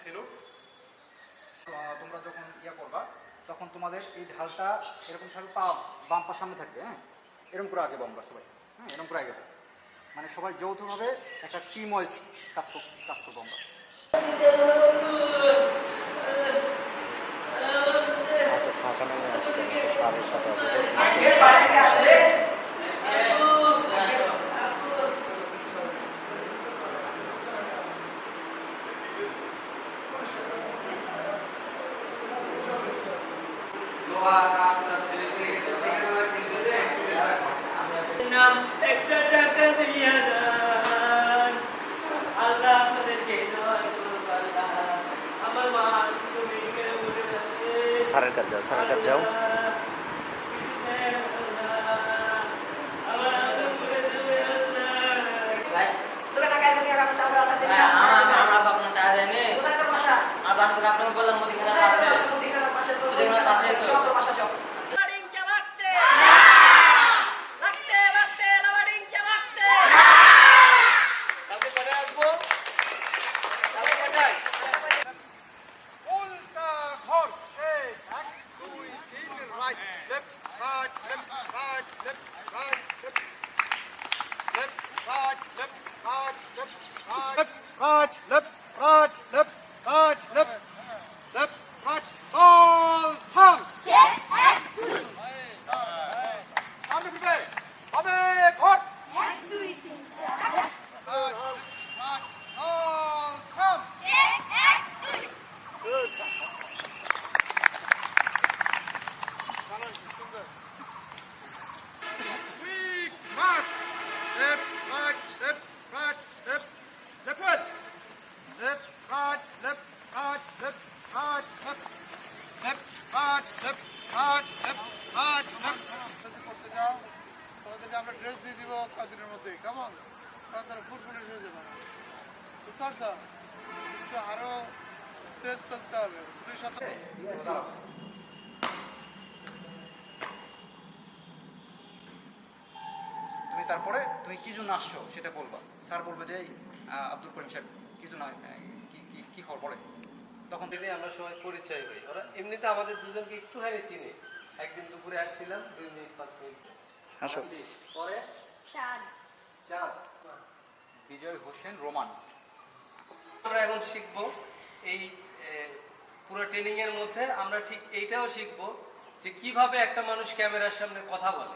Salute. তোমরা যখন করবা তখন তোমাদের এই ঢালটা এরকম থাকবে, পা বাম পা সামনে থাকবে, হ্যাঁ এরকম করে আগে আমরা সবাই, হ্যাঁ এরকম করে আগে, মানে সবাই যৌথভাবে একটা টিম ওয়াইজ কাজ করবো আমরা। ফাঁকা নামে আসছে, স্যারের সাথে আছে। একটা টাকা দিয়া যান, আল্লাহ আপনাদেরকে দোয়া করব। আল্লাহ আমার মা শুধু মেডিকেলে বলে যাচ্ছে, স্যারের কাছে যাও, স্যারের কাছে যাও। আপনাকে বললাম মুদিখানার পাশে আমরা ড্রেস দিয়ে দিব কদিনের মধ্যে, কেমন? তারা ফুটফুটে হয়ে যাবে, বুঝতে পারছো? কিন্তু আরো তেজ চলতে হবে। তুমি তারপরে তুমি কি জন্য আসছো সেটা বলবা, স্যার বলবে যে আব্দুল করিম সাহেব কি জন্য, কি খবর বলে, তখন দিনে আমরা সবাই পরিচয় হই। ওরা এমনিতে আমাদের দুজনকে একটুখানি চিনি, একদিন দুপুরে আসছিলাম 2 মিনিট 5 মিনিট আসো। পরে চাঁদ বিজয় হোসেন রোমান। আমরা এখন শিখবো এই পুরো ট্রেনিং এর মধ্যে আমরা ঠিক এইটাও শিখবো যে কিভাবে একটা মানুষ ক্যামেরার সামনে কথা বলে।